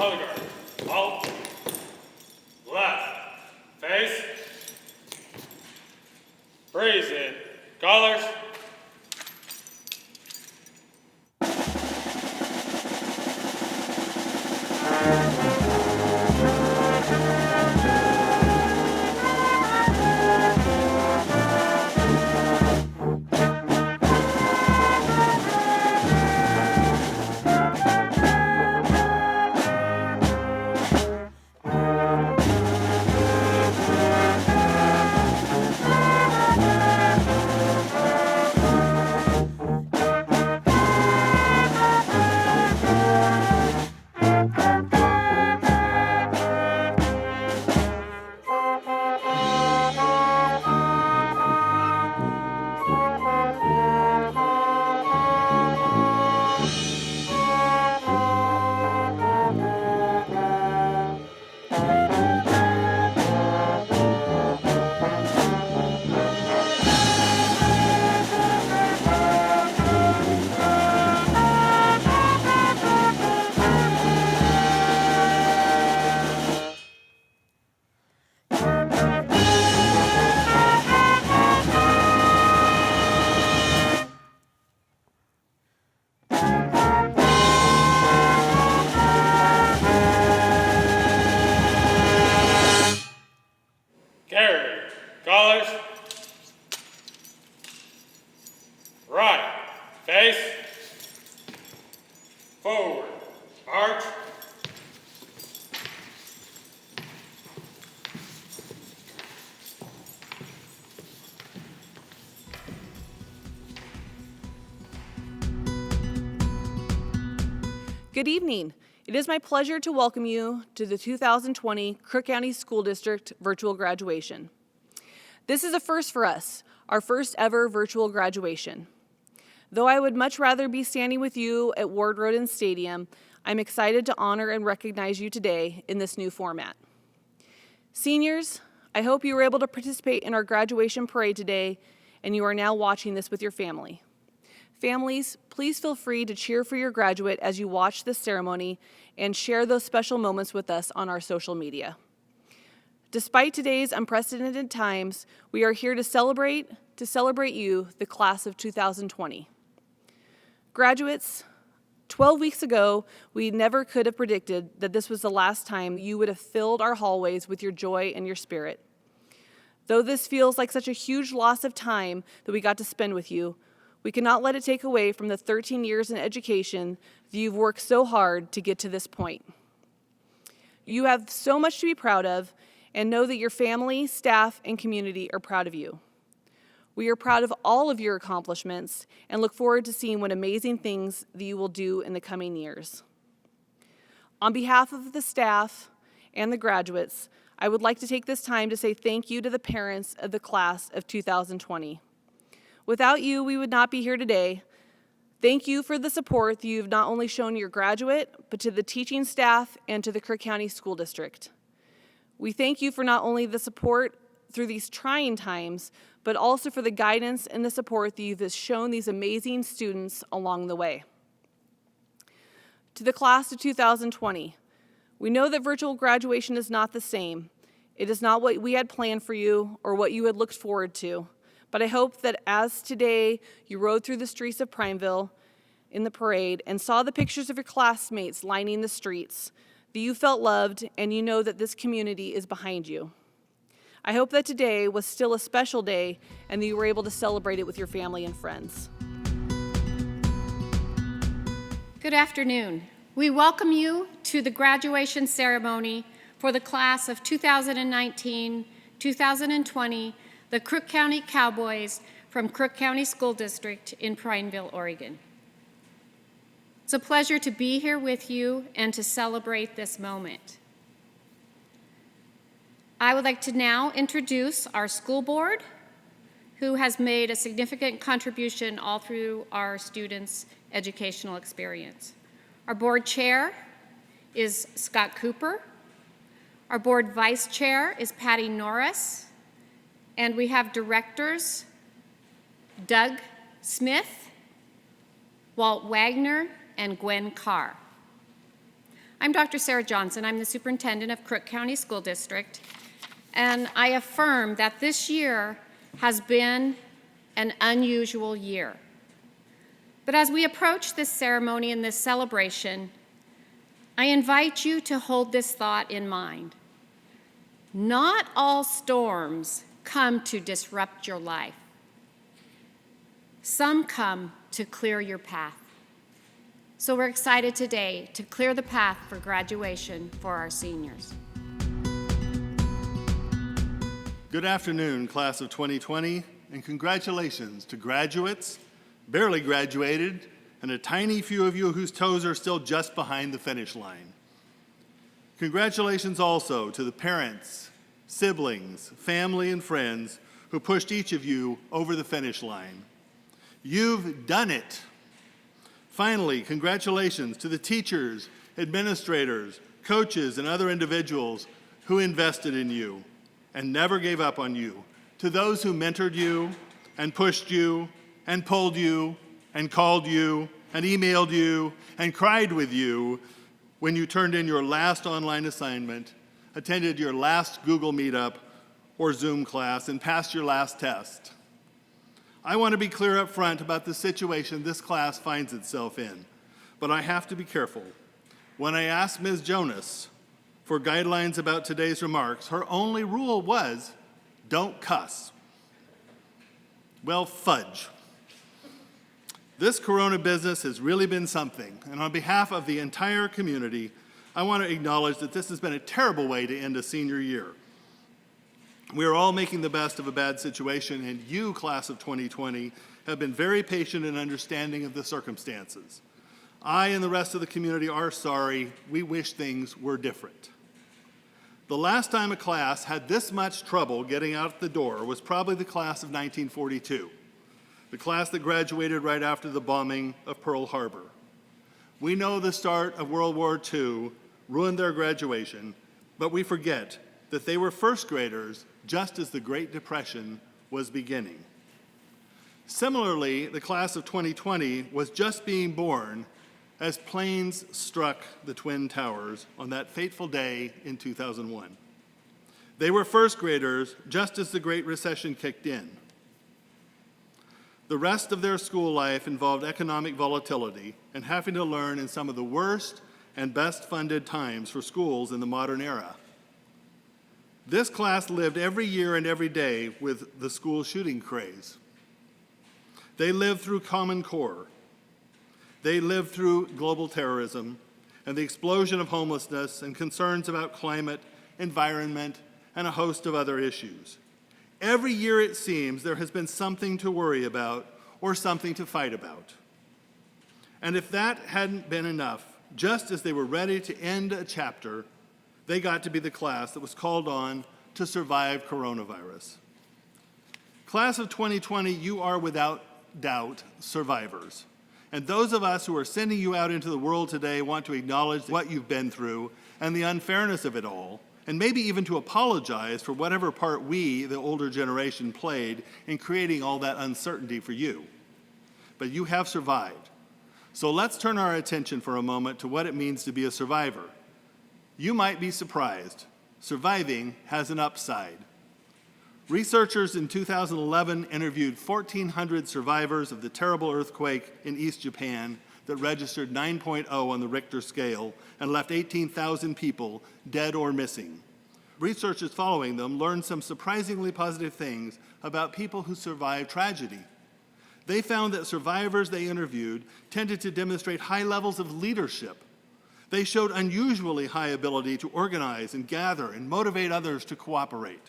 color guard. Halt. Left. Face. Breeze in. Colors. Good evening. It is my pleasure to welcome you to the 2020 Crook County School District virtual graduation. This is a first for us, our first ever virtual graduation. Though I would much rather be standing with you at Ward Road and Stadium, I'm excited to honor and recognize you today in this new format. Seniors, I hope you were able to participate in our graduation parade today and you are now watching this with your family. Families, please feel free to cheer for your graduate as you watch this ceremony and share those special moments with us on our social media. Despite today's unprecedented times, we are here to celebrate you, the class of 2020. Graduates, 12 weeks ago, we never could have predicted that this was the last time you would have filled our hallways with your joy and your spirit. Though this feels like such a huge loss of time that we got to spend with you, we cannot let it take away from the 13 years in education that you've worked so hard to get to this point. You have so much to be proud of, and know that your family, staff, and community are proud of you. We are proud of all of your accomplishments and look forward to seeing what amazing things that you will do in the coming years. On behalf of the staff and the graduates, I would like to take this time to say thank you to the parents of the class of 2020. Without you, we would not be here today. Thank you for the support that you've not only shown your graduate, but to the teaching staff and to the Crook County School District. We thank you for not only the support through these trying times, but also for the guidance and the support that you've shown these amazing students along the way. To the class of 2020, we know that virtual graduation is not the same. It is not what we had planned for you or what you had looked forward to. But I hope that as today you rode through the streets of Prineville in the parade and saw the pictures of your classmates lining the streets, that you felt loved and you know that this community is behind you. I hope that today was still a special day and that you were able to celebrate it with your family and friends. Good afternoon. We welcome you to the graduation ceremony for the class of 2019-2020, the Crook County Cowboys from Crook County School District in Prineville, Oregon. It's a pleasure to be here with you and to celebrate this moment. I would like to now introduce our school board, who has made a significant contribution all through our students' educational experience. Our board chair is Scott Cooper. Our board vice chair is Patty Norris. And we have directors Doug Smith, Walt Wagner, and Gwen Carr. I'm Dr. Sarah Johnson. I'm the superintendent of Crook County School District, and I affirm that this year has been an unusual year. But as we approach this ceremony and this celebration, I invite you to hold this thought in mind. Not all storms come to disrupt your life. Some come to clear your path. So we're excited today to clear the path for graduation for our seniors. Good afternoon, class of 2020, and congratulations to graduates, barely graduated, and a tiny few of you whose toes are still just behind the finish line. Congratulations also to the parents, siblings, family, and friends who pushed each of you over the finish line. You've done it. Finally, congratulations to the teachers, administrators, coaches, and other individuals who invested in you and never gave up on you. To those who mentored you and pushed you and pulled you and called you and emailed you and cried with you when you turned in your last online assignment, attended your last Google Meetup or Zoom class, and passed your last test. I want to be clear up front about the situation this class finds itself in, but I have to be careful. When I asked Ms. Jonas for guidelines about today's remarks, her only rule was, don't cuss. Well, fudge. This corona business has really been something, and on behalf of the entire community, I want to acknowledge that this has been a terrible way to end a senior year. We are all making the best of a bad situation, and you, class of 2020, have been very patient and understanding of the circumstances. I and the rest of the community are sorry. We wish things were different. The last time a class had this much trouble getting out the door was probably the class of 1942, the class that graduated right after the bombing of Pearl Harbor. We know the start of World War II ruined their graduation, but we forget that they were first graders just as the Great Depression was beginning. Similarly, the class of 2020 was just being born as planes struck the Twin Towers on that fateful day in 2001. They were first graders just as the Great Recession kicked in. The rest of their school life involved economic volatility and having to learn in some of the worst and best funded times for schools in the modern era. This class lived every year and every day with the school shooting craze. They lived through Common Core. They lived through global terrorism and the explosion of homelessness and concerns about climate, environment, and a host of other issues. Every year, it seems, there has been something to worry about or something to fight about. And if that hadn't been enough, just as they were ready to end a chapter, they got to be the class that was called on to survive coronavirus. Class of 2020, you are without doubt survivors. And those of us who are sending you out into the world today want to acknowledge what you've been through and the unfairness of it all, and maybe even to apologize for whatever part we, the older generation, played in creating all that uncertainty for you. But you have survived. So let's turn our attention for a moment to what it means to be a survivor. You might be surprised. Surviving has an upside. Researchers in 2011 interviewed 1,400 survivors of the terrible earthquake in East Japan that registered 9.0 on the Richter scale and left 18,000 people dead or missing. Researchers following them learned some surprisingly positive things about people who survived tragedy. They found that survivors they interviewed tended to demonstrate high levels of leadership. They showed unusually high ability to organize and gather and motivate others to cooperate.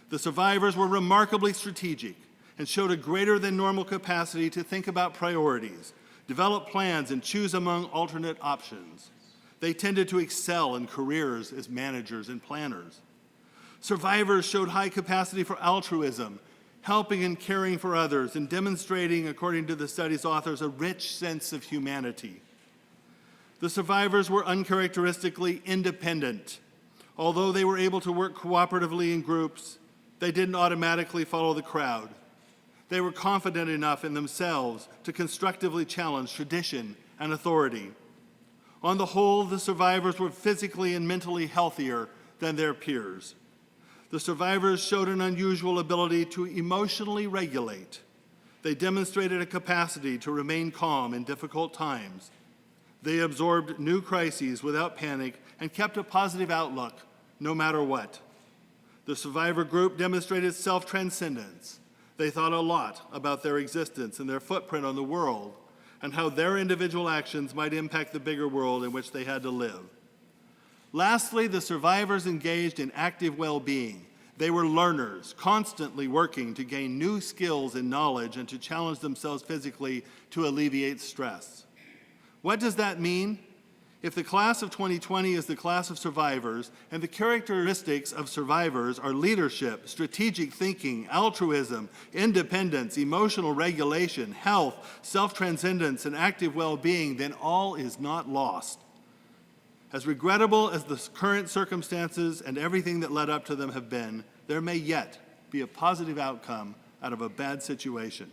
The survivors were remarkably strategic and showed a greater than normal capacity to think about priorities, develop plans, and choose among alternate options. They tended to excel in careers as managers and planners. Survivors showed high capacity for altruism, helping and caring for others, and demonstrating, according to the study's authors, a rich sense of humanity. The survivors were uncharacteristically independent. Although they were able to work cooperatively in groups, they didn't automatically follow the crowd. They were confident enough in themselves to constructively challenge tradition and authority. On the whole, the survivors were physically and mentally healthier than their peers. The survivors showed an unusual ability to emotionally regulate. They demonstrated a capacity to remain calm in difficult times. They absorbed new crises without panic and kept a positive outlook no matter what. The survivor group demonstrated self-transcendence. They thought a lot about their existence and their footprint on the world and how their individual actions might impact the bigger world in which they had to live. Lastly, the survivors engaged in active well-being. They were learners, constantly working to gain new skills and knowledge and to challenge themselves physically to alleviate stress. What does that mean? If the class of 2020 is the class of survivors, and the characteristics of survivors are leadership, strategic thinking, altruism, independence, emotional regulation, health, self-transcendence, and active well-being, then all is not lost. As regrettable as the current circumstances and everything that led up to them have been, there may yet be a positive outcome out of a bad situation.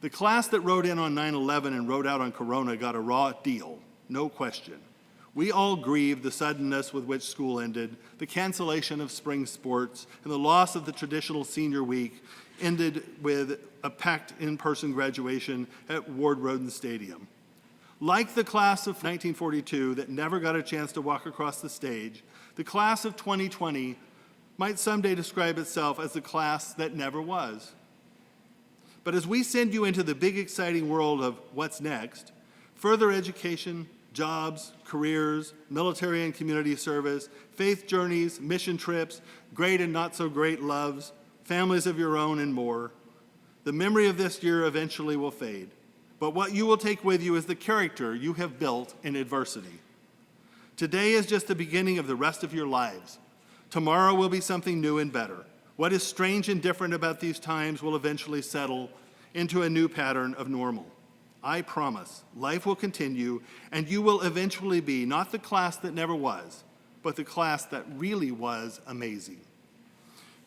The class that rode in on 9/11 and rode out on Corona got a raw deal, no question. We all grieve the suddenness with which school ended, the cancellation of spring sports, and the loss of the traditional senior week ended with a packed in-person graduation at Ward Roden Stadium. Like the class of 1942 that never got a chance to walk across the stage, the class of 2020 might someday describe itself as the class that never was. But as we send you into the big exciting world of what's next, further education, jobs, careers, military and community service, faith journeys, mission trips, great and not so great loves, families of your own, and more, the memory of this year eventually will fade. But what you will take with you is the character you have built in adversity. Today is just the beginning of the rest of your lives. Tomorrow will be something new and better. What is strange and different about these times will eventually settle into a new pattern of normal. I promise, life will continue, and you will eventually be not the class that never was, but the class that really was amazing.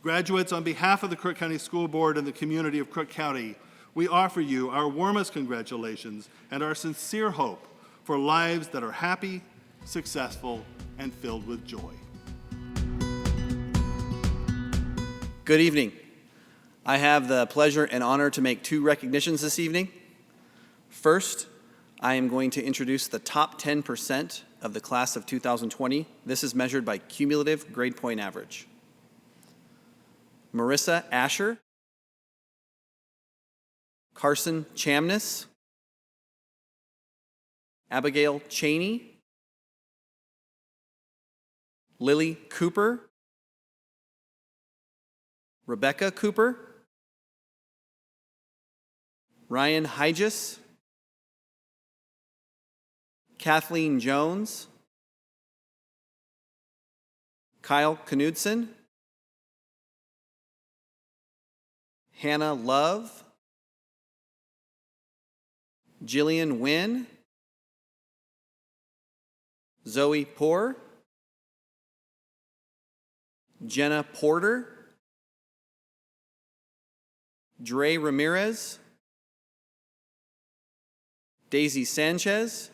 Graduates, on behalf of the Crook County School Board and the community of Crook County, we offer you our warmest congratulations and our sincere hope for lives that are happy, successful, and filled with joy. Good evening. I have the pleasure and honor to make 2 recognitions this evening. First, I am going to introduce the top 10% of the class of 2020. This is measured by cumulative grade point average. Marissa Asher, Carson Chamness, Abbigail Chaney, Lily Cooper, Rebecca Cooper, Ryan Hygis, Kathleen Jones, Kyle Knudsen, Hannah Love, Jillian Wynn, Zoe Poore, Jenna Porter, Dre Ramirez, Daisy Sanchez,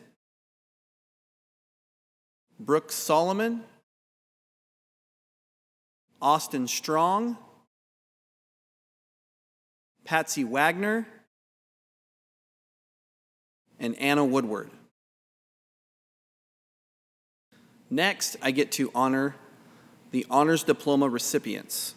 Brooke Solomon, Austin Strong, Patsy Wagner, and Anna Woodward. Next, I get to honor the Honors Diploma recipients.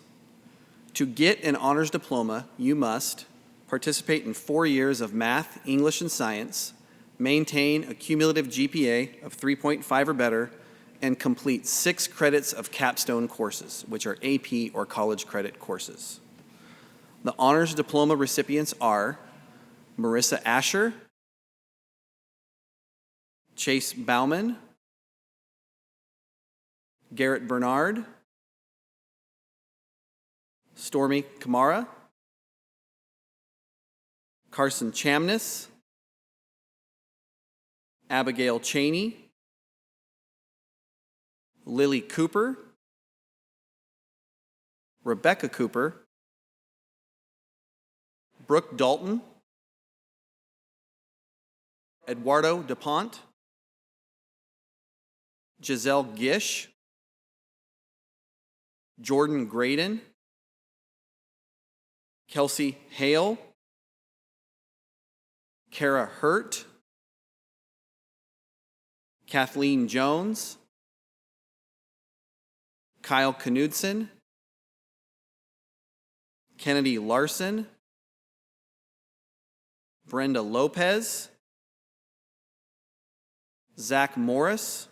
To get an honors diploma, you must participate in 4 years of math, English, and science, maintain a cumulative GPA of 3.5 or better, and complete 6 credits of capstone courses, which are AP or college credit courses. The honors diploma recipients are Marissa Asher, Chase Bauman, Garett Bernard, Stormie Camara, Carson Chamness, Abbigail Chaney, Lily Cooper, Rebecca Cooper, Brooke Dalton, Eduardo Dupont Jiselle Gish, Jordan Graydon, Kelsey Hale, Kara Hurt, Kathleen Jones, Kyle Knudsen, Kennedy Larson, Brenda Lopez, Zach Morris,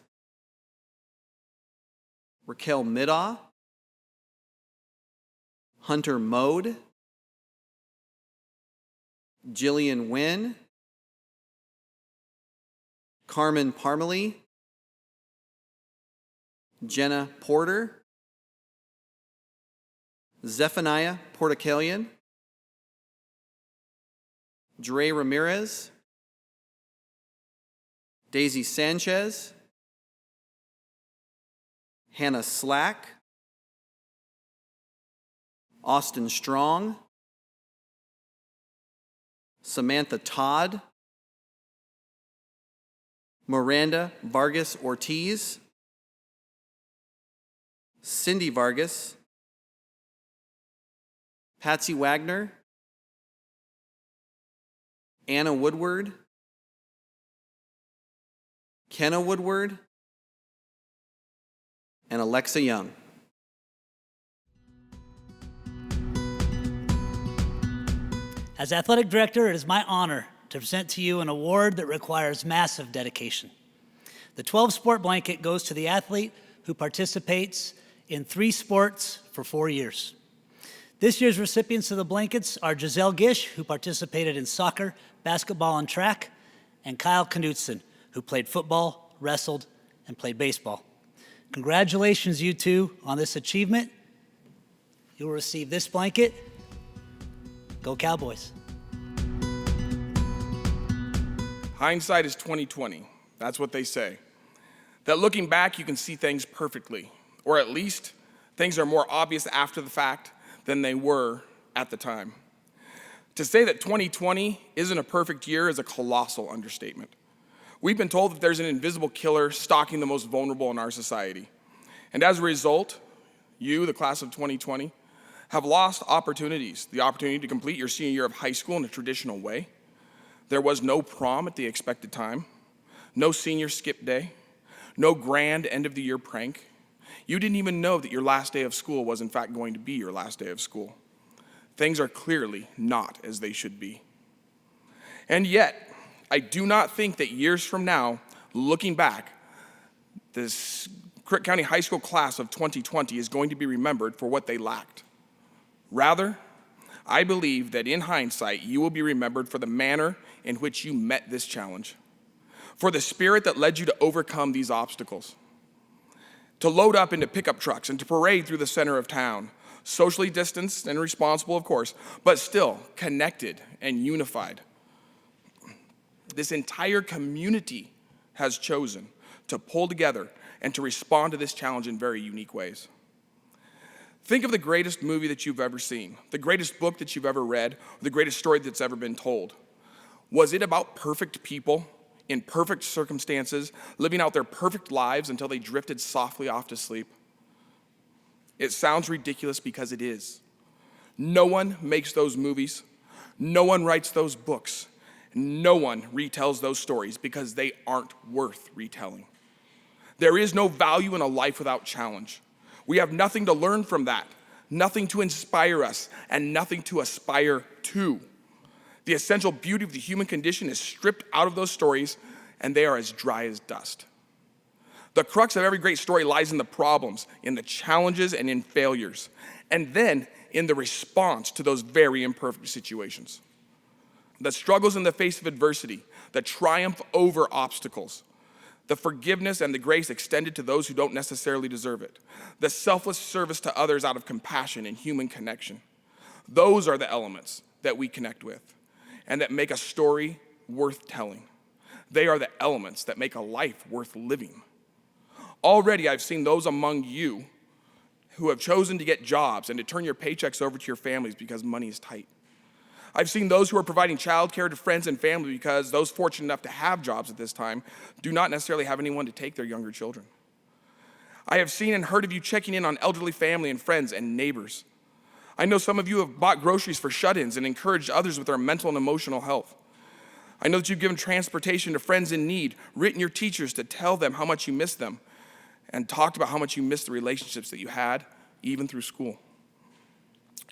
Raquel Middaugh, Hunter Mode, Jillian Wynn, Carmen Parmalee, Jenna Porter, Zephaniah Portukalian, Dre Ramirez, Daisy Sanchez, Hannah Slack, Austin Strong, Samantha Todd, Miranda Vargas Ortiz, Cindy Vargas, Patsy Wagner, Anna Woodward, Kenna Woodward, and Alexa Young. As athletic director, it is my honor to present to you an award that requires massive dedication. The 12-sport blanket goes to the athlete who participates in 3 sports for 4 years. This year's recipients of the blankets are Jiselle Gish, who participated in soccer, basketball, and track, and Kyle Knudsen, who played football, wrestled, and played baseball. Congratulations, you two, on this achievement. You'll receive this blanket. Go Cowboys. Hindsight is 20/20. That's what they say. That looking back, you can see things perfectly, or at least things are more obvious after the fact than they were at the time. To say that 2020 isn't a perfect year is a colossal understatement. We've been told that there's an invisible killer stalking the most vulnerable in our society. And as a result, you, the class of 2020, have lost opportunities. The opportunity to complete your senior year of high school in a traditional way. There was no prom at the expected time, no senior skip day, no grand end of the year prank. You didn't even know that your last day of school was in fact going to be your last day of school. Things are clearly not as they should be. And yet, I do not think that years from now, looking back, this Crook County High School class of 2020 is going to be remembered for what they lacked. Rather, I believe that in hindsight, you will be remembered for the manner in which you met this challenge, for the spirit that led you to overcome these obstacles, to load up into pickup trucks and to parade through the center of town, socially distanced and responsible, of course, but still connected and unified. This entire community has chosen to pull together and to respond to this challenge in very unique ways. Think of the greatest movie that you've ever seen, the greatest book that you've ever read, or the greatest story that's ever been told. Was it about perfect people in perfect circumstances, living out their perfect lives until they drifted softly off to sleep? It sounds ridiculous because it is. No one makes those movies. No one writes those books. No one retells those stories because they aren't worth retelling. There is no value in a life without challenge. We have nothing to learn from that, nothing to inspire us, and nothing to aspire to. The essential beauty of the human condition is stripped out of those stories, and they are as dry as dust. The crux of every great story lies in the problems, in the challenges, and in failures, and then in the response to those very imperfect situations. The struggles in the face of adversity, the triumph over obstacles, the forgiveness and the grace extended to those who don't necessarily deserve it, the selfless service to others out of compassion and human connection. Those are the elements that we connect with and that make a story worth telling. They are the elements that make a life worth living. Already I've seen those among you who have chosen to get jobs and to turn your paychecks over to your families because money is tight. I've seen those who are providing childcare to friends and family because those fortunate enough to have jobs at this time do not necessarily have anyone to take their younger children. I have seen and heard of you checking in on elderly family and friends and neighbors. I know some of you have bought groceries for shut-ins and encouraged others with their mental and emotional health. I know that you've given transportation to friends in need, written your teachers to tell them how much you miss them, and talked about how much you miss the relationships that you had, even through school.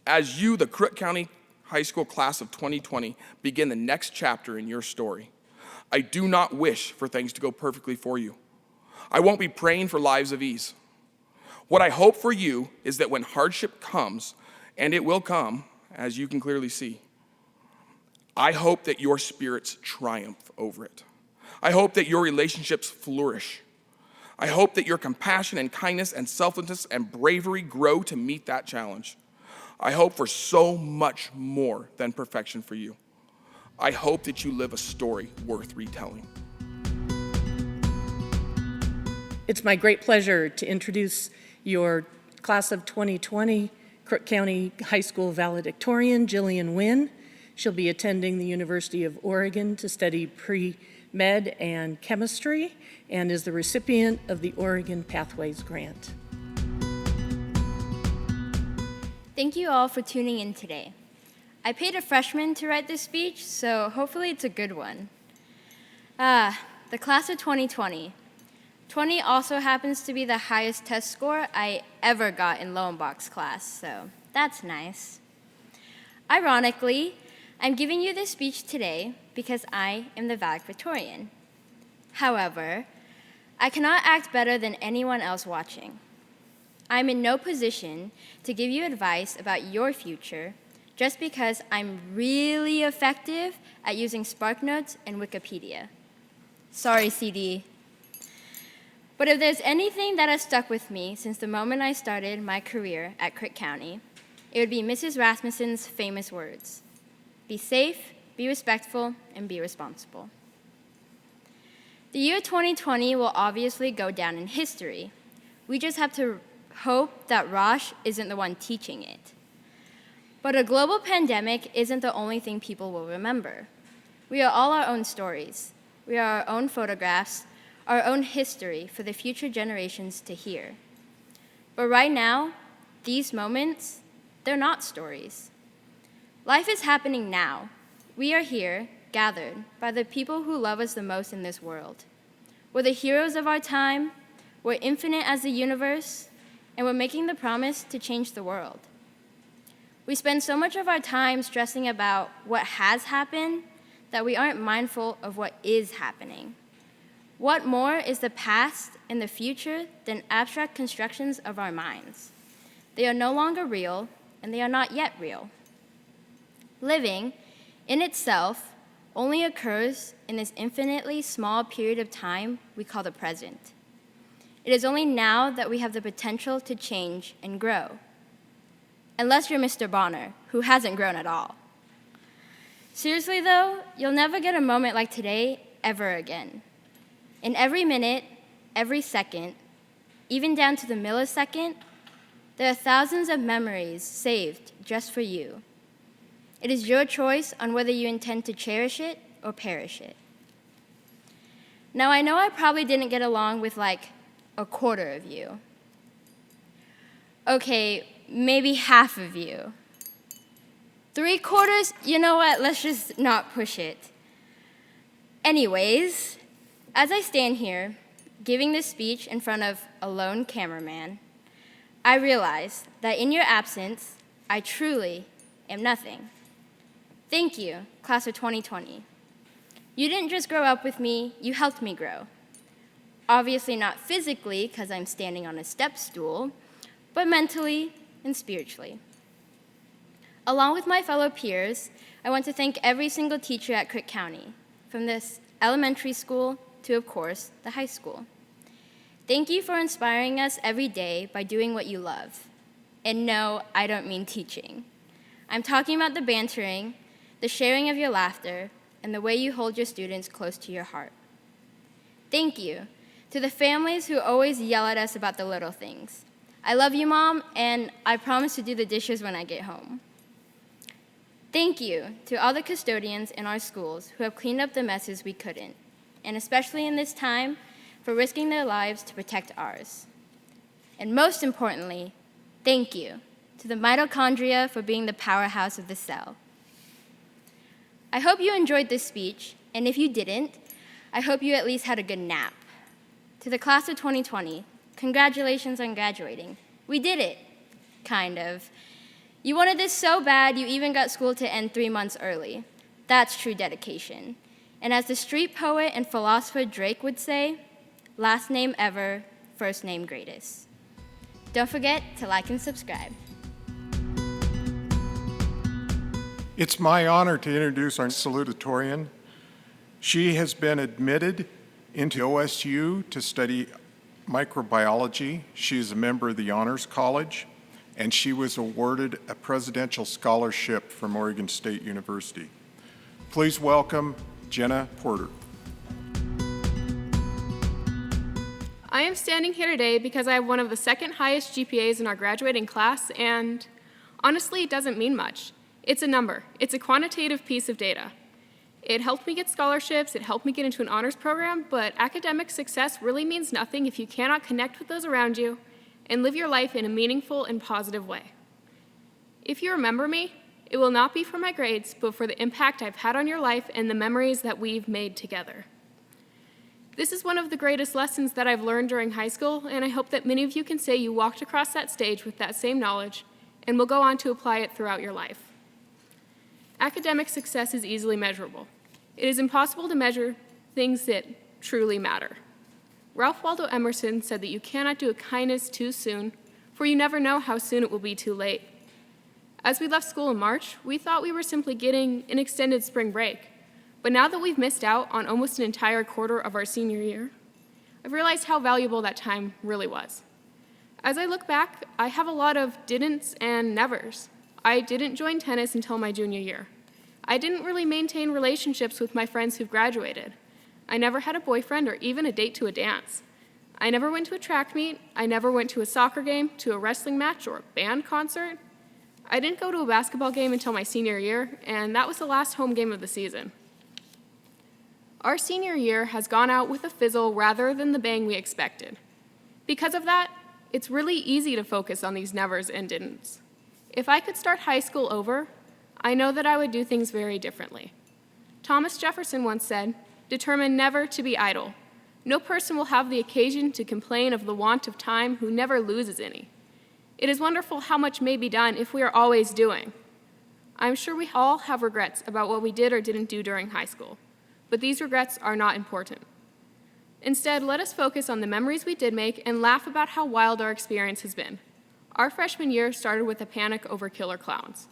As you, the Crook County High School class of 2020, begin the next chapter in your story, I do not wish for things to go perfectly for you. I won't be praying for lives of ease. What I hope for you is that when hardship comes, and it will come, as you can clearly see, I hope that your spirits triumph over it. I hope that your relationships flourish. I hope that your compassion and kindness and selflessness and bravery grow to meet that challenge. I hope for so much more than perfection for you. I hope that you live a story worth retelling. It's my great pleasure to introduce your class of 2020 Crook County High School valedictorian, Jillian Wynn. She'll be attending the University of Oregon to study pre-med and chemistry and is the recipient of the Oregon Pathways Grant. Thank you all for tuning in today. I paid a freshman to write this speech, so hopefully it's a good one. The class of 2020. 20 also happens to be the highest test score I ever got in Lowenbach's class, so that's nice. Ironically, I'm giving you this speech today because I am the valedictorian. However, I cannot act better than anyone else watching. I'm in no position to give you advice about your future just because I'm really effective at using SparkNotes and Wikipedia. Sorry, CD. But if there's anything that has stuck with me since the moment I started my career at Crook County, it would be Mrs. Rasmussen's famous words: be safe, be respectful, and be responsible. The year 2020 will obviously go down in history. We just have to hope that Rosh isn't the one teaching it. But a global pandemic isn't the only thing people will remember. We are all our own stories. We are our own photographs, our own history for the future generations to hear. But right now, these moments, they're not stories. Life is happening now. We are here, gathered by the people who love us the most in this world. We're the heroes of our time, we're infinite as the universe, and we're making the promise to change the world. We spend so much of our time stressing about what has happened that we aren't mindful of what is happening. What more is the past and the future than abstract constructions of our minds? They are no longer real, and they are not yet real. Living, in itself, only occurs in this infinitely small period of time we call the present. It is only now that we have the potential to change and grow. Unless you're Mr. Bonner, who hasn't grown at all. Seriously though, you'll never get a moment like today ever again. In every minute, every second, even down to the millisecond, there are thousands of memories saved just for you. It is your choice on whether you intend to cherish it or perish it. Now, I know I probably didn't get along with like a quarter of you. Okay, maybe half of you. 3/4, you know what, let's just not push it. Anyways, as I stand here, giving this speech in front of a lone cameraman, I realize that in your absence, I truly am nothing. Thank you, class of 2020. You didn't just grow up with me, you helped me grow. Obviously not physically, because I'm standing on a step stool, but mentally and spiritually. Along with my fellow peers, I want to thank every single teacher at Crook County, from this elementary school to, of course, the high school. Thank you for inspiring us every day by doing what you love. And no, I don't mean teaching. I'm talking about the bantering, the sharing of your laughter, and the way you hold your students close to your heart. Thank you to the families who always yell at us about the little things. I love you, Mom, and I promise to do the dishes when I get home. Thank you to all the custodians in our schools who have cleaned up the messes we couldn't, and especially in this time, for risking their lives to protect ours. And most importantly, thank you to the mitochondria for being the powerhouse of the cell. I hope you enjoyed this speech, and if you didn't, I hope you at least had a good nap. To the class of 2020, congratulations on graduating. We did it, kind of. You wanted this so bad, you even got school to end 3 months early. That's true dedication. And as the street poet and philosopher Drake would say, last name ever, first name greatest. Don't forget to like and subscribe. It's my honor to introduce our salutatorian. She has been admitted into OSU to study microbiology. She is a member of the Honors College, and she was awarded a presidential scholarship from Oregon State University. Please welcome Jenna Porter. I am standing here today because I have one of the second highest GPAs in our graduating class, and honestly, it doesn't mean much. It's a number. It's a quantitative piece of data. It helped me get scholarships, it helped me get into an honors program, but academic success really means nothing if you cannot connect with those around you and live your life in a meaningful and positive way. If you remember me, it will not be for my grades, but for the impact I've had on your life and the memories that we've made together. This is one of the greatest lessons that I've learned during high school, and I hope that many of you can say you walked across that stage with that same knowledge and will go on to apply it throughout your life. Academic success is easily measurable. It is impossible to measure things that truly matter. Ralph Waldo Emerson said that you cannot do a kindness too soon, for you never know how soon it will be too late. As we left school in March, we thought we were simply getting an extended spring break. But now that we've missed out on almost an entire quarter of our senior year, I've realized how valuable that time really was. As I look back, I have a lot of didn'ts and nevers. I didn't join tennis until my junior year. I didn't really maintain relationships with my friends who've graduated. I never had a boyfriend or even a date to a dance. I never went to a track meet. I never went to a soccer game, to a wrestling match, or a band concert. I didn't go to a basketball game until my senior year, and that was the last home game of the season. Our senior year has gone out with a fizzle rather than the bang we expected. Because of that, it's really easy to focus on these nevers and didn'ts. If I could start high school over, I know that I would do things very differently. Thomas Jefferson once said, "Determine never to be idle. No person will have the occasion to complain of the want of time who never loses any. It is wonderful how much may be done if we are always doing." I'm sure we all have regrets about what we did or didn't do during high school, but these regrets are not important. Instead, let us focus on the memories we did make and laugh about how wild our experience has been. Our freshman year started with a panic over killer clowns.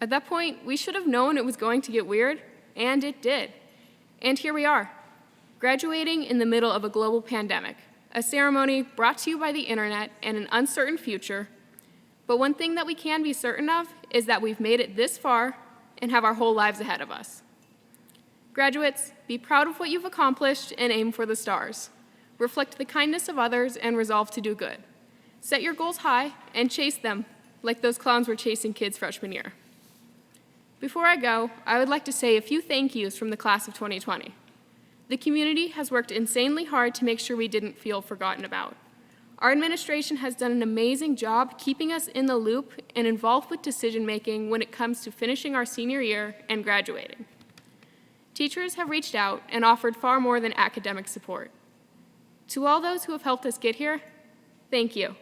At that point, we should have known it was going to get weird, and it did. And here we are, graduating in the middle of a global pandemic, a ceremony brought to you by the internet and an uncertain future. But one thing that we can be certain of is that we've made it this far and have our whole lives ahead of us. Graduates, be proud of what you've accomplished and aim for the stars. Reflect the kindness of others and resolve to do good. Set your goals high and chase them like those clowns were chasing kids freshman year. Before I go, I would like to say a few thank yous from the class of 2020. The community has worked insanely hard to make sure we didn't feel forgotten about. Our administration has done an amazing job keeping us in the loop and involved with decision-making when it comes to finishing our senior year and graduating. Teachers have reached out and offered far more than academic support. To all those who have helped us get here, thank you.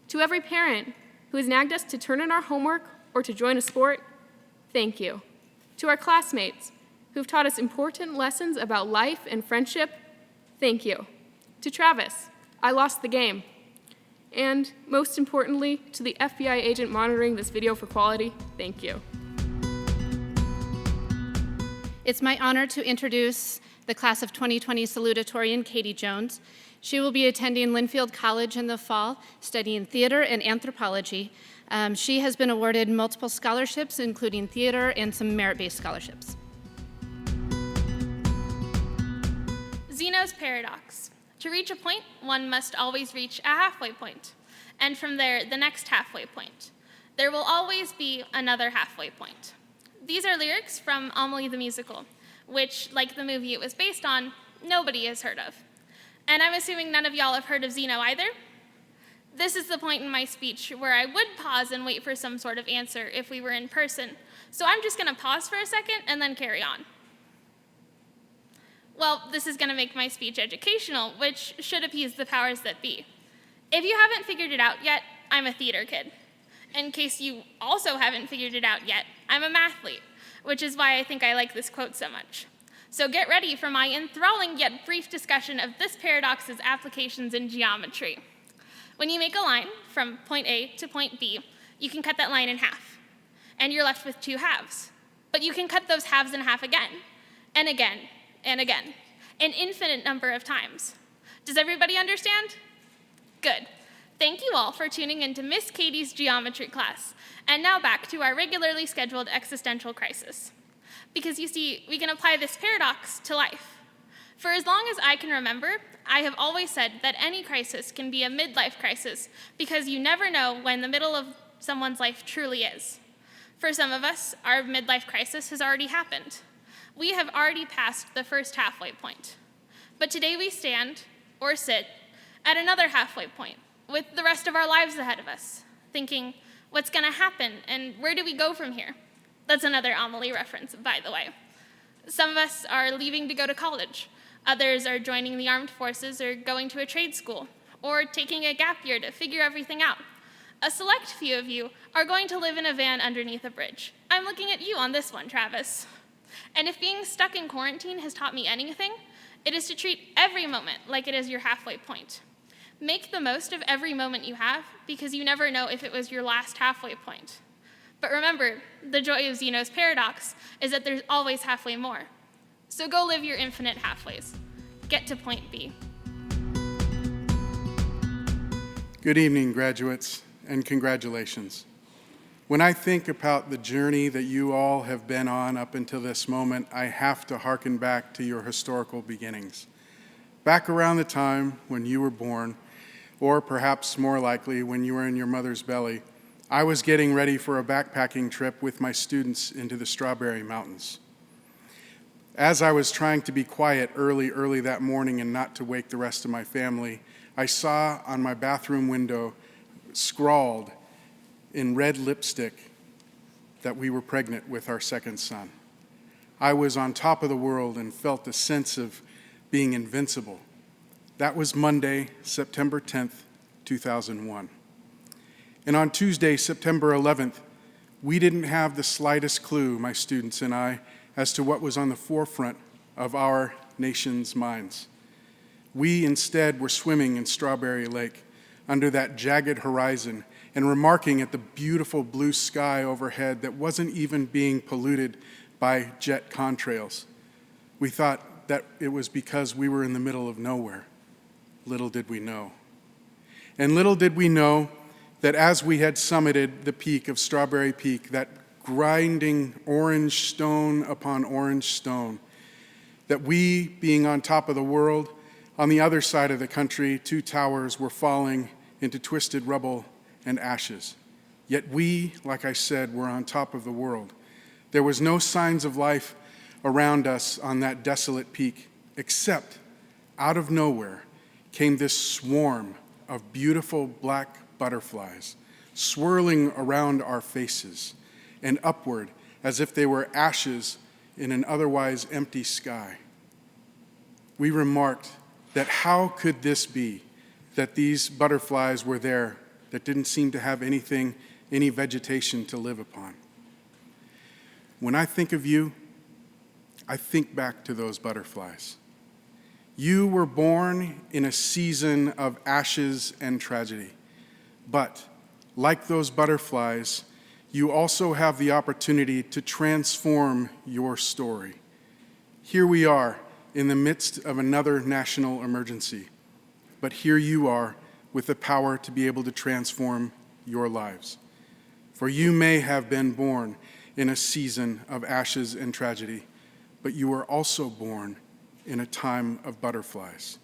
To every parent who has nagged us to turn in our homework or to join a sport, thank you. To our classmates who have taught us important lessons about life and friendship, thank you. To Travis, I lost the game. And most importantly, to the FBI agent monitoring this video for quality, thank you. It's my honor to introduce the class of 2020 salutatorian, Katie Jones. She will be attending Linfield College in the fall, studying theater and anthropology. She has been awarded multiple scholarships, including theater and some merit-based scholarships. Zeno's paradox. To reach a point, one must always reach a halfway point, and from there, the next halfway point. There will always be another halfway point. These are lyrics from Amelie the Musical, which, like the movie it was based on, nobody has heard of. And I'm assuming none of y'all have heard of Zeno either? This is the point in my speech where I would pause and wait for some sort of answer if we were in person. So I'm just going to pause for a second and then carry on. Well, this is going to make my speech educational, which should appease the powers that be. If you haven't figured it out yet, I'm a theater kid. In case you also haven't figured it out yet, I'm a mathlete, which is why I think I like this quote so much. So get ready for my enthralling yet brief discussion of this paradox's applications in geometry. When you make a line from point A to point B, you can cut that line in half, and you're left with two halves. But you can cut those halves in half again, and again, and again, an infinite number of times. Does everybody understand? Good. Thank you all for tuning into Miss Katie's geometry class. And now back to our regularly scheduled existential crisis. Because you see, we can apply this paradox to life. For as long as I can remember, I have always said that any crisis can be a midlife crisis because you never know when the middle of someone's life truly is. For some of us, our midlife crisis has already happened. We have already passed the first halfway point. But today we stand, or sit, at another halfway point, with the rest of our lives ahead of us, thinking, what's going to happen, and where do we go from here? That's another Amelie reference, by the way. Some of us are leaving to go to college. Others are joining the armed forces or going to a trade school, or taking a gap year to figure everything out. A select few of you are going to live in a van underneath a bridge. I'm looking at you on this one, Travis. And if being stuck in quarantine has taught me anything, it is to treat every moment like it is your halfway point. Make the most of every moment you have, because you never know if it was your last halfway point. But remember, the joy of Zeno's paradox is that there's always halfway more. So go live your infinite halfways. Get to point B. Good evening, graduates, and congratulations. When I think about the journey that you all have been on up until this moment, I have to hearken back to your historical beginnings. Back around the time when you were born, or perhaps more likely when you were in your mother's belly, I was getting ready for a backpacking trip with my students into the Strawberry Mountains. As I was trying to be quiet early that morning and not to wake the rest of my family, I saw on my bathroom window scrawled in red lipstick that we were pregnant with our second son. I was on top of the world and felt a sense of being invincible. That was Monday, September 10th, 2001. And on Tuesday, September 11th, we didn't have the slightest clue, my students and I, as to what was on the forefront of our nation's minds. We instead were swimming in Strawberry Lake under that jagged horizon and remarking at the beautiful blue sky overhead that wasn't even being polluted by jet contrails. We thought that it was because we were in the middle of nowhere. Little did we know. And little did we know that as we had summited the peak of Strawberry Peak, that grinding orange stone upon orange stone, that we, being on top of the world, on the other side of the country, two towers were falling into twisted rubble and ashes. Yet we, like I said, were on top of the world. There was no signs of life around us on that desolate peak, except out of nowhere came this swarm of beautiful black butterflies, swirling around our faces and upward as if they were ashes in an otherwise empty sky. We remarked that how could this be that these butterflies were there that didn't seem to have any vegetation to live upon? When I think of you, I think back to those butterflies. You were born in a season of ashes and tragedy, but like those butterflies, you also have the opportunity to transform your story. Here we are in the midst of another national emergency, but here you are with the power to be able to transform your lives. For you may have been born in a season of ashes and tragedy, but you were also born in a time of butterflies.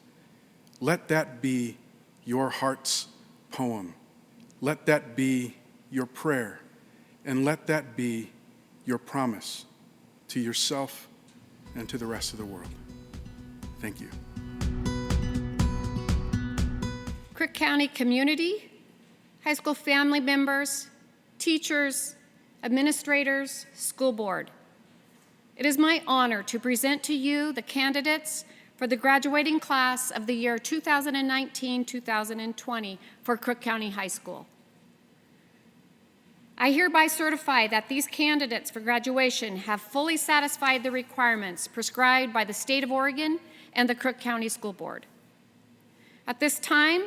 Let that be your heart's poem. Let that be your prayer. And let that be your promise to yourself and to the rest of the world. Thank you. Crook County community, high school family members, teachers, administrators, school board. It is my honor to present to you the candidates for the graduating class of the year 2019-2020 for Crook County High School. I hereby certify that these candidates for graduation have fully satisfied the requirements prescribed by the State of Oregon and the Crook County School Board. At this time,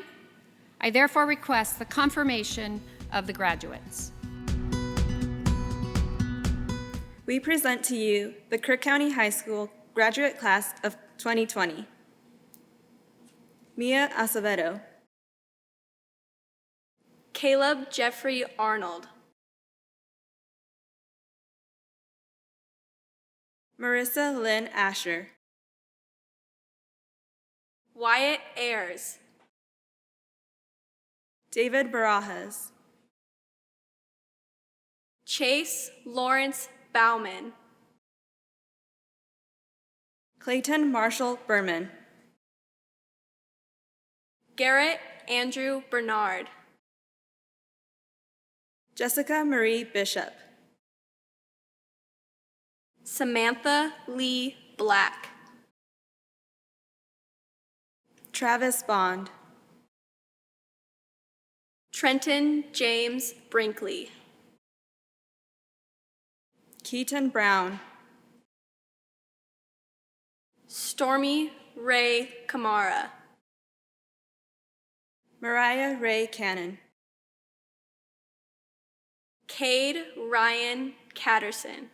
I therefore request the confirmation of the graduates. We present to you the Crook County High School graduate class of 2020. Mia Acevedo. Caleb Jeffrey Arnold. Marissa Lynn Asher. Wyatt Ayers. David Barajas. Chase Lawrence Bauman. Clayton Marshall Berman. Garett Andrew Bernard. Jessica Marie Bishop. Samantha Lee Black. Travis Bond. Trenton James Brinkley. Keaton Brown. Stormie Ray Camara. Mariah Ray Cannon. Cade Ryan Catterson.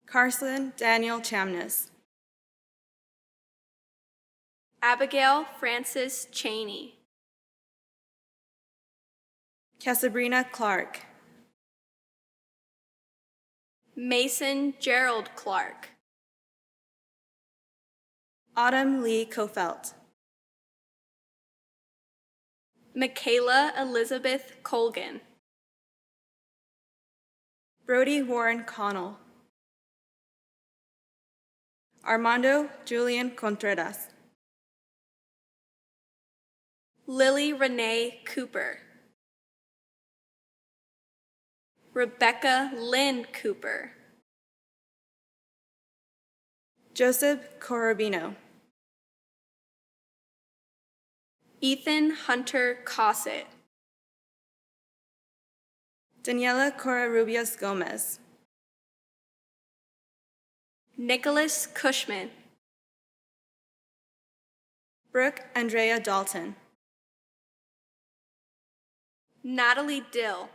Carson Daniel Chamness. Abbigail Frances Chaney. Casabrina Clark. Mason Gerald Clark. Autumn Lee Kofelt. Michaela Elizabeth Colgan. Brody Warren Connell. Armando Julian Contreras. Lily Renee Cooper. Rebecca Lynn Cooper. Joseph Corabino. Ethan Hunter Cossett. Daniela Corarubias Gomez. Nicholas Cushman. Brooke Andrea Dalton. Natalie Dill.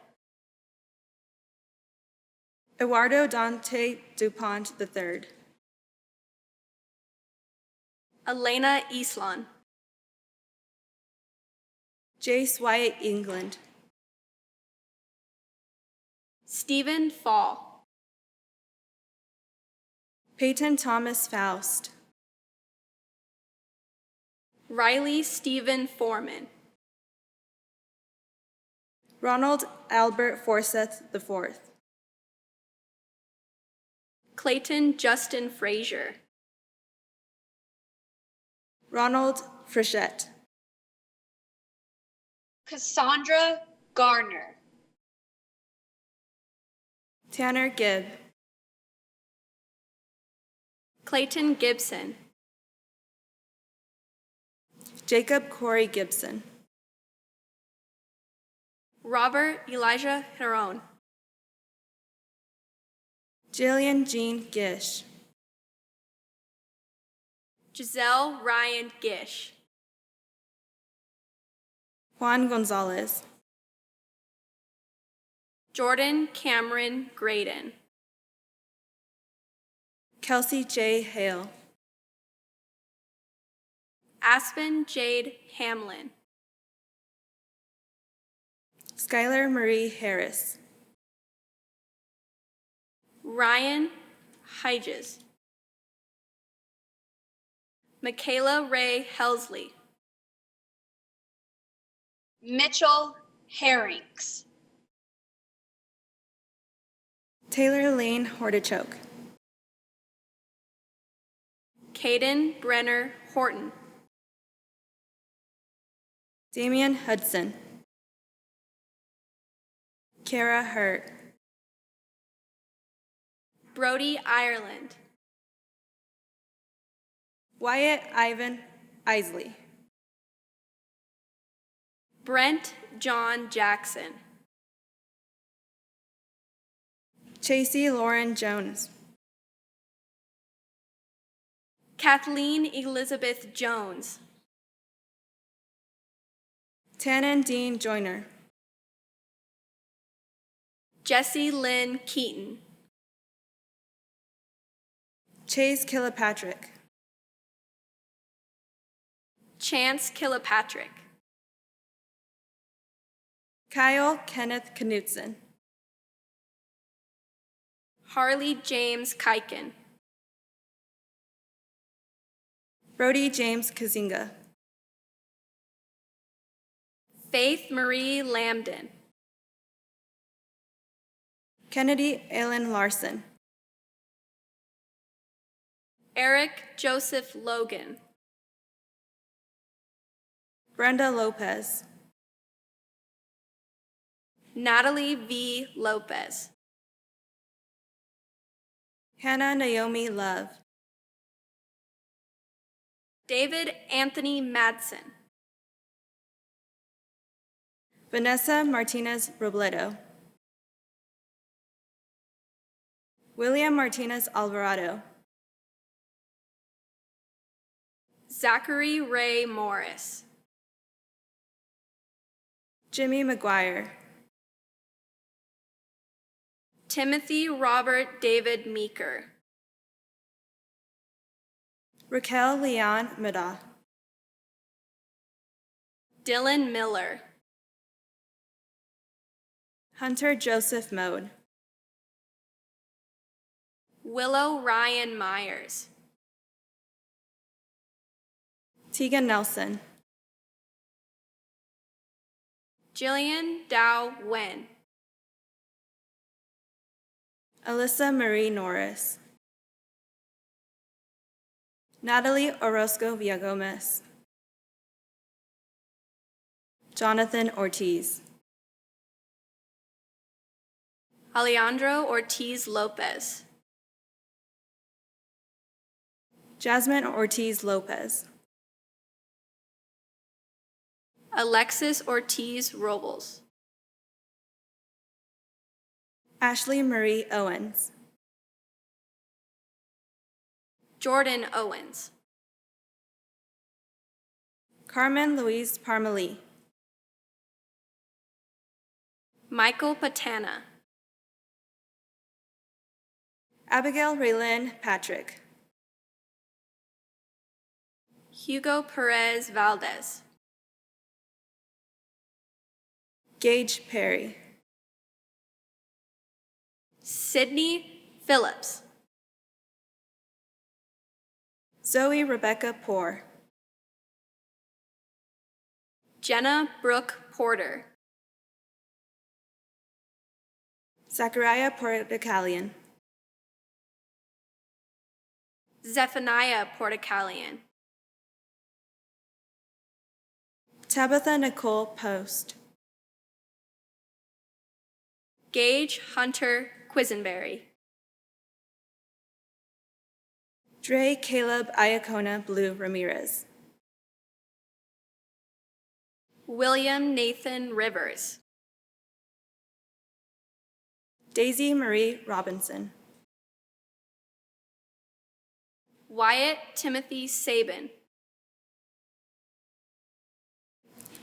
Eduardo Dupont III. Elena Eastlon. Jace Wyatt England. Stephen Fall. Peyton Thomas Faust. Riley Stephen Foreman. Ronald Albert Forseth IV. Clayton Justin Frazier. Ronald Frichette. Cassandra Garner. Tanner Gibb. Clayton Gibson. Jacob Corey Gibson. Robert Elijah Heron. Jillian Jean Gish. Jiselle Ryan Gish. Juan Gonzalez. Jordan Cameron Graydon. Kelsey J. Hale. Aspen Jade Hamlin. Skylar Marie Harris. Ryan Hedges. Michaela Ray Helsley. Mitchell Herrings. Taylor Lane Hortichoke. Caden Brenner Horton. Damien Hudson, Kara Hurt, Brody Ireland, Wyatt Ivan Isley, Brent John Jackson, Chasey Lauren Jones, Kathleen Elizabeth Jones, Tannen Dean Joyner, Jessie Lynn Keaton, Chase Kilpatrick, Chance Kilpatrick, Kyle Kenneth Knutson, Harley James Kiken, Brody James Kazinga, Faith Marie Lambden, Kennedy Alan Larson, Eric Joseph Logan, Brenda Lopez, Natalie V. Lopez, Hannah Naomi Love, David Anthony Madsen, Vanessa Martinez Robledo, William Martinez Alvarado, Zachary Ray Morris, Jimmy McGuire, Timothy Robert David Meeker, Raquel Leon Middaugh, Dylan Miller, Hunter Joseph Mode, Willow Ryan Myers, Tegan Nelson, Jillian Dow Wen, Alyssa Marie Norris, Natalie Orozco Villagomez, Johnathan Ortiz, Alejandro Ortiz Lopez, Jasmine Ortiz Lopez, Alexis Ortiz Robles, Ashley Marie Owens, Jordan Owens, Carmen Louise Parmalee, Michael Patana, Abigail Raylyn Patrick, Hugo Perez Valdez, Gage Perry, Sydney Phillips, Zoe Rebecca Poore, Jenna Brooke Porter, Zephaniah Portukalian, Zephaniah Portukalian, Tabitha Nicole Post, Gage Hunter Quisenberry, Dre Caleb Iacona Blue Ramirez, William Nathan Rivers, Daisy Marie Robinson, Wyatt Timothy Sabin,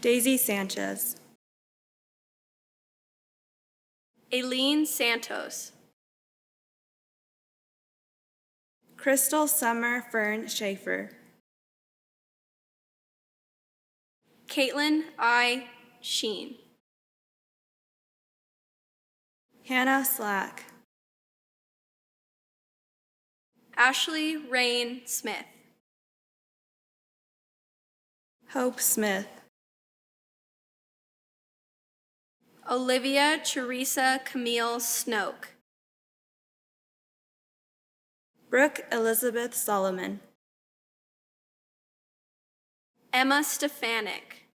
Daisy Sanchez, Aileen Santos, Crystal Summer Fern Schaefer, Caitlin I. Sheen, Hannah Slack, Ashley Rain Smith, Hope Smith, Olivia Teresa Camille Snoke, Brooke Elizabeth Solomon, Emma Stefanik,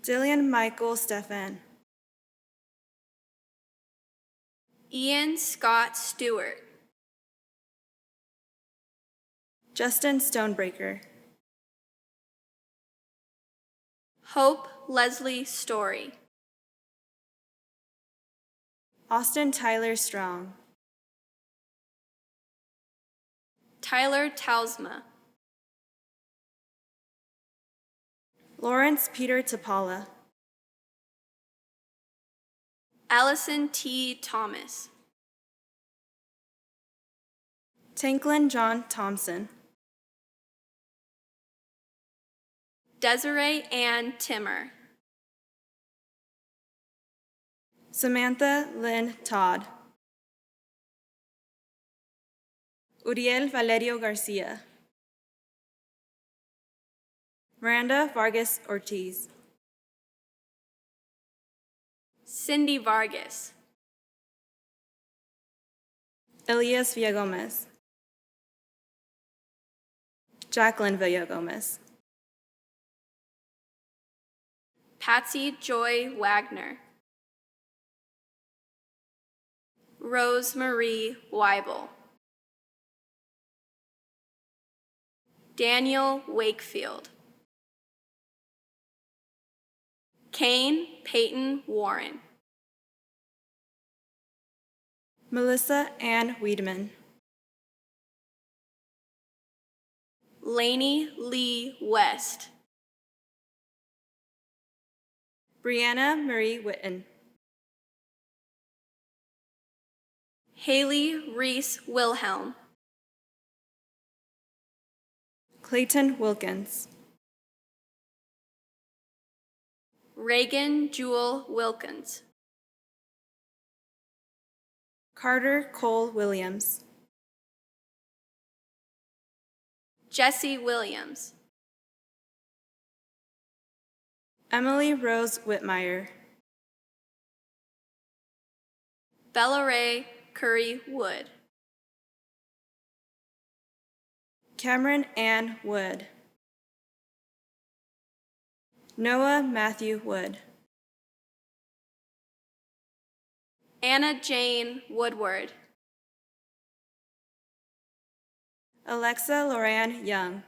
Dylan Michael Stefan. Ian Scott Stewart. Justin Stonebreaker. Hope Leslie Story. Austin Tyler Strong. Tyler Tausma. Lawrence Peter Tapala. Allison T. Thomas. Tanklin John Thompson. Desiree Ann Timmer. Samantha Lynn Todd. Uriel Valerio Garcia. Miranda Vargas Ortiz. Cindy Vargas. Elias Villagomez. Jacqueline Villagomez. Patsy Joy Wagner. Rose Marie Weibel. Daniel Wakefield. Kane Peyton Warren. Melissa Ann Wiedemann. Lainey Lee West. Brianna Marie Witten. Haley Reese Wilhelm. Clayton Wilkins. Reagan Jewel Wilkins. Carter Cole Williams. Jesse Williams. Emily Rose Whitmire. Bella Ray Curry Wood. Cameron Ann Wood. Noah Matthew Wood. Anna Jane Woodward. Alexa Loran Young.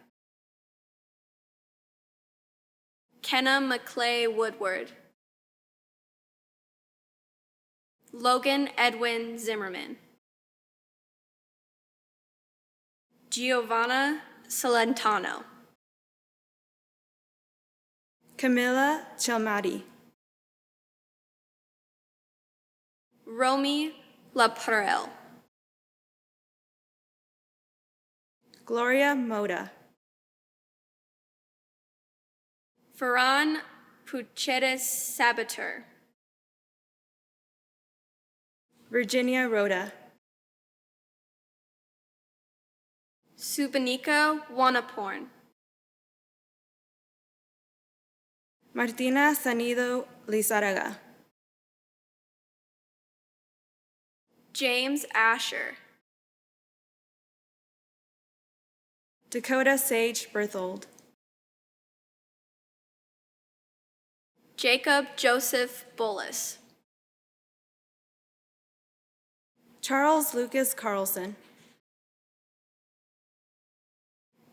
Kenna McClay Woodward. Logan Edwin Zimmerman. Giovanna Celentano. Camilla Chelmati. Romy LaParelle. Gloria Moda. Ferran Pucheres Sabater. Virginia Rhoda. Subanika Wanaporn. Martina Sanido Lizarraga. James Asher. Dakota Sage Berthold. Jacob Joseph Bulloss. Charles Lucas Carlson.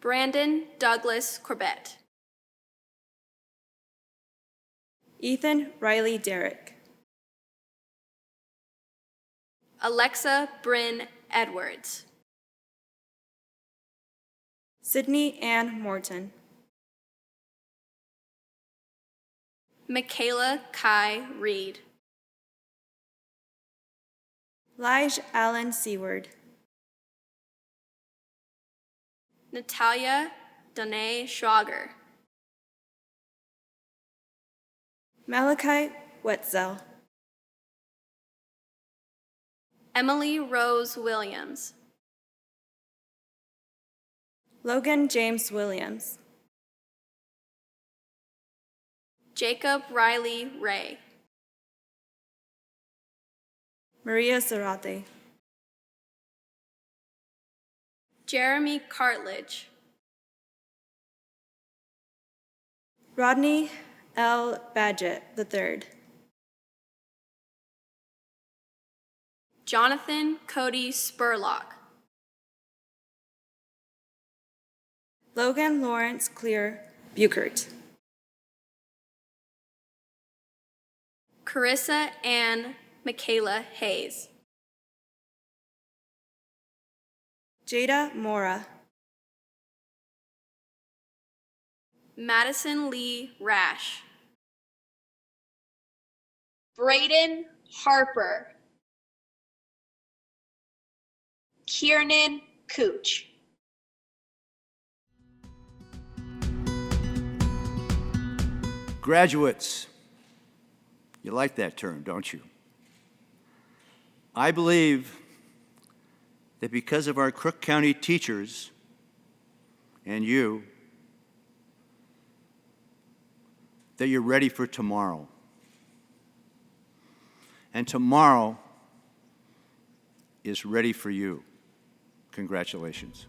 Brandon Douglas Corbett. Ethan Riley Derrick. Alexa Bryn Edwards. Sydney Ann Morton. Michaela Kai Reed. Lige Allen Seward. Natalia Danae Schwager. Malaki Wetzel. Emily Rose Williams. Logan James Williams. Jacob Riley Ray. Maria Zarate. Jeremy Cartledge. Rodney L. Badgett III. Johnathan Cody Spurlock. Logan Lawrence Clear Buchert. Carissa Ann Michaela Hayes. Jada Mora. Madison Lee Rash. Braden Harper. Kiernan Cooch. Graduates, you like that term, don't you? I believe that because of our Crook County teachers and you, that you're ready for tomorrow. And tomorrow is ready for you. Congratulations.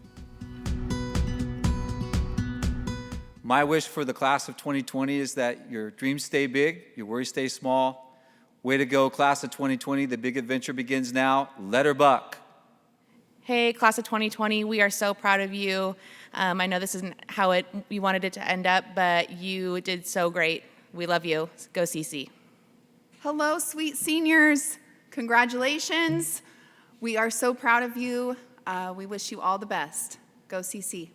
My wish for the class of 2020 is that your dreams stay big, your worries stay small. Way to go, class of 2020. The big adventure begins now. Let her buck. Hey, class of 2020, we are so proud of you. I know this isn't how we wanted it to end up, but you did so great. We love you. Go CC. Hello, sweet seniors. Congratulations. We are so proud of you. We wish you all the best. Go CC.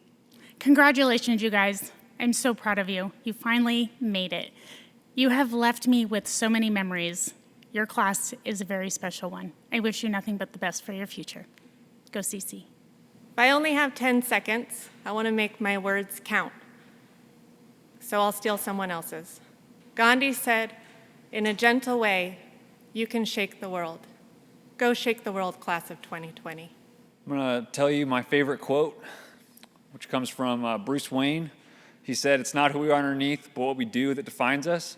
Congratulations, you guys. I'm so proud of you. You finally made it. You have left me with so many memories. Your class is a very special one. I wish you nothing but the best for your future. Go CC. If I only have 10 seconds, I want to make my words count. So I'll steal someone else's. Gandhi said, in a gentle way, you can shake the world. Go shake the world, class of 2020. I'm going to tell you my favorite quote, which comes from Bruce Wayne. He said, "It's not who we are underneath, but what we do that defines us."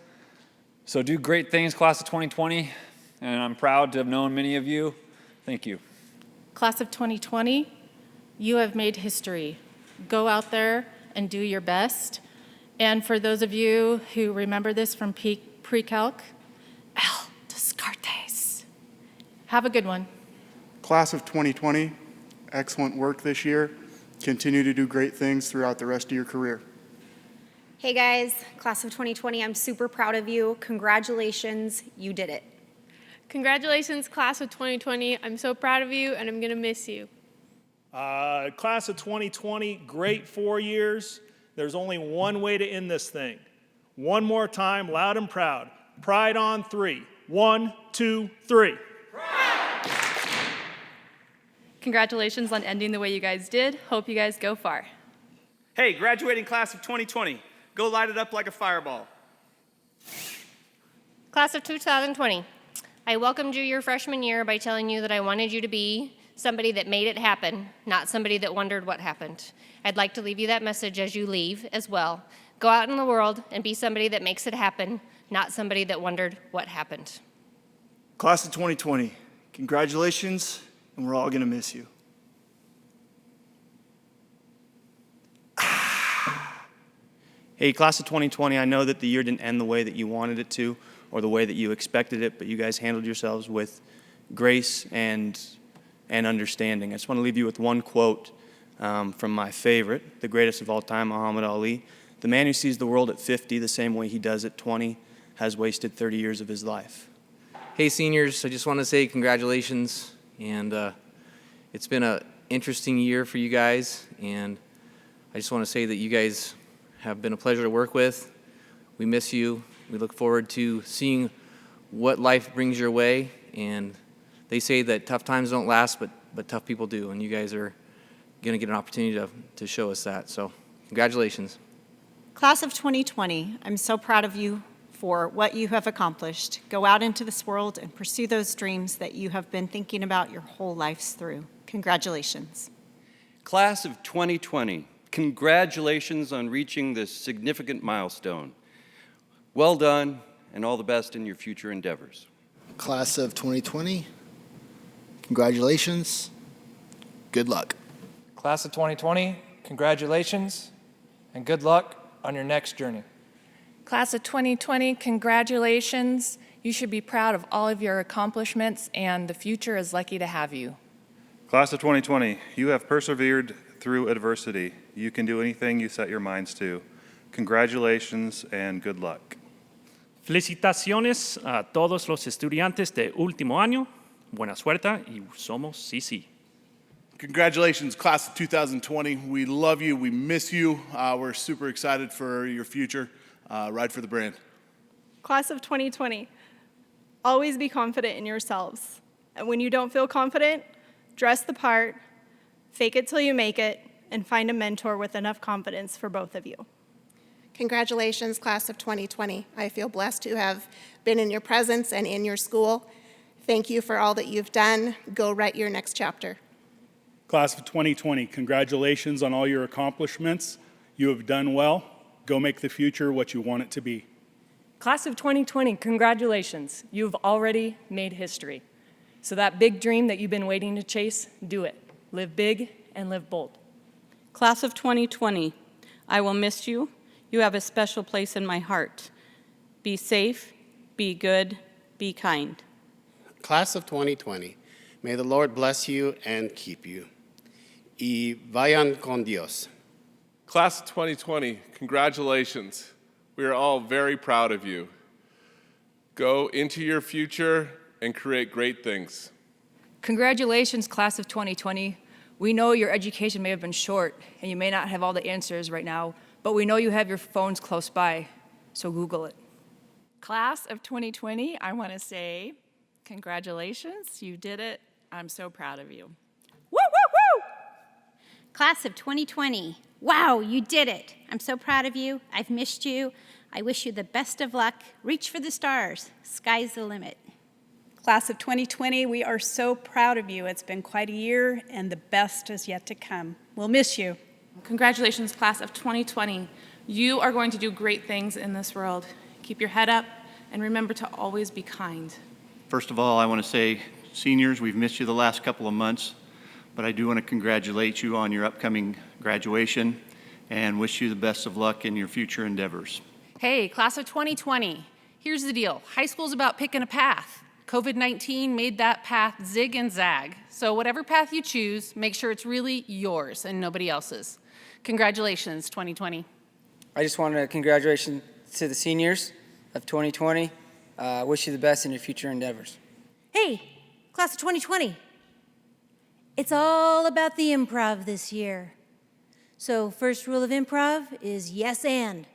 So do great things, class of 2020, and I'm proud to have known many of you. Thank you. Class of 2020, you have made history. Go out there and do your best. And for those of you who remember this from pre-calc, El Descartes. Have a good one. Class of 2020, excellent work this year. Continue to do great things throughout the rest of your career. Hey guys, class of 2020, I'm super proud of you. Congratulations, you did it. Congratulations, class of 2020. I'm so proud of you, and I'm going to miss you. Class of 2020, great 4 years. There's only one way to end this thing. One more time, loud and proud. Pride on 3. 1, 2, 3. Congratulations on ending the way you guys did. Hope you guys go far. Hey, graduating class of 2020, go light it up like a fireball. Class of 2020, I welcomed you your freshman year by telling you that I wanted you to be somebody that made it happen, not somebody that wondered what happened. I'd like to leave you that message as you leave as well. Go out in the world and be somebody that makes it happen, not somebody that wondered what happened. Class of 2020, congratulations, and we're all gonna miss you. Hey, class of 2020, I know that the year didn't end the way that you wanted it to or the way that you expected it, but you guys handled yourselves with grace and understanding. I just want to leave you with one quote from my favorite, the greatest of all time, Muhammad Ali. The man who sees the world at 50 the same way he does at 20 has wasted 30 years of his life. Hey, seniors, I just want to say congratulations, and it's been an interesting year for you guys, and I just want to say that you guys have been a pleasure to work with. We miss you. We look forward to seeing what life brings your way, and they say that tough times don't last, but tough people do, and you guys are going to get an opportunity to show us that, so congratulations. Class of 2020, I'm so proud of you for what you have accomplished. Go out into this world and pursue those dreams that you have been thinking about your whole lives through. Congratulations. Class of 2020, congratulations on reaching this significant milestone. Well done, and all the best in your future endeavors. Class of 2020, congratulations. Good luck. Class of 2020, congratulations, and good luck on your next journey. Class of 2020, congratulations. You should be proud of all of your accomplishments, and the future is lucky to have you. Class of 2020, you have persevered through adversity. You can do anything you set your minds to. Congratulations and good luck. Felicitaciones a todos los estudiantes de último año. Buena suerte y somos CC. Congratulations, class of 2020. We love you. We miss you. We're super excited for your future. Ride for the brand. Class of 2020, always be confident in yourselves. And when you don't feel confident, dress the part, fake it till you make it, and find a mentor with enough confidence for both of you. Congratulations, class of 2020. I feel blessed to have been in your presence and in your school. Thank you for all that you've done. Go write your next chapter. Class of 2020, congratulations on all your accomplishments. You have done well. Go make the future what you want it to be. Class of 2020, congratulations. You've already made history. So that big dream that you've been waiting to chase, do it. Live big and live bold. Class of 2020, I will miss you. You have a special place in my heart. Be safe, be good, be kind. Class of 2020, may the Lord bless you and keep you. Y vayan con Dios. Class of 2020, congratulations. We are all very proud of you. Go into your future and create great things. Congratulations, class of 2020. We know your education may have been short and you may not have all the answers right now, but we know you have your phones close by, so Google it. Class of 2020, I want to say congratulations, you did it. I'm so proud of you. Woo, woo, woo! Class of 2020, wow, you did it. I'm so proud of you. I've missed you. I wish you the best of luck. Reach for the stars. Sky's the limit. Class of 2020, we are so proud of you. It's been quite a year, and the best is yet to come. We'll miss you. Congratulations, class of 2020. You are going to do great things in this world. Keep your head up, and remember to always be kind. First of all, I want to say, seniors, we've missed you the last couple of months, but I do want to congratulate you on your upcoming graduation and wish you the best of luck in your future endeavors. Hey, class of 2020, here's the deal. High school's about picking a path. COVID-19 made that path zig and zag. So whatever path you choose, make sure it's really yours and nobody else's. Congratulations, 2020. I just wanted to congratulations to the seniors of 2020. Wish you the best in your future endeavors. Hey, class of 2020. It's all about the improv this year. So first rule of improv is yes and.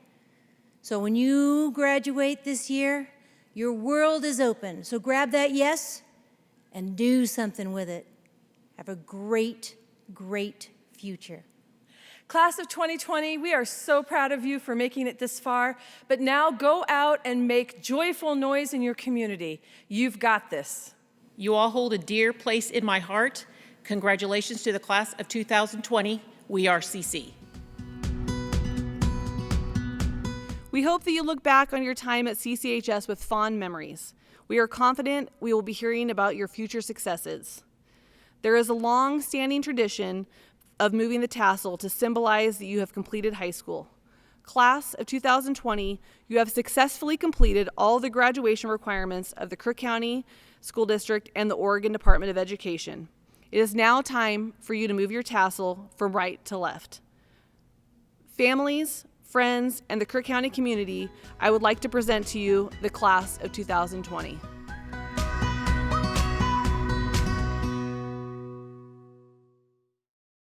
So when you graduate this year, your world is open. So grab that yes and do something with it. Have a great, great future. Class of 2020, we are so proud of you for making it this far, but now go out and make joyful noise in your community. You've got this. You all hold a dear place in my heart. Congratulations to the class of 2020. We are CC. We hope that you look back on your time at CCHS with fond memories. We are confident we will be hearing about your future successes. There is a long-standing tradition of moving the tassel to symbolize that you have completed high school. Class of 2020, you have successfully completed all the graduation requirements of the Crook County School District and the Oregon Department of Education. It is now time for you to move your tassel from right to left. Families, friends, and the Crook County community, I would like to present to you the class of 2020.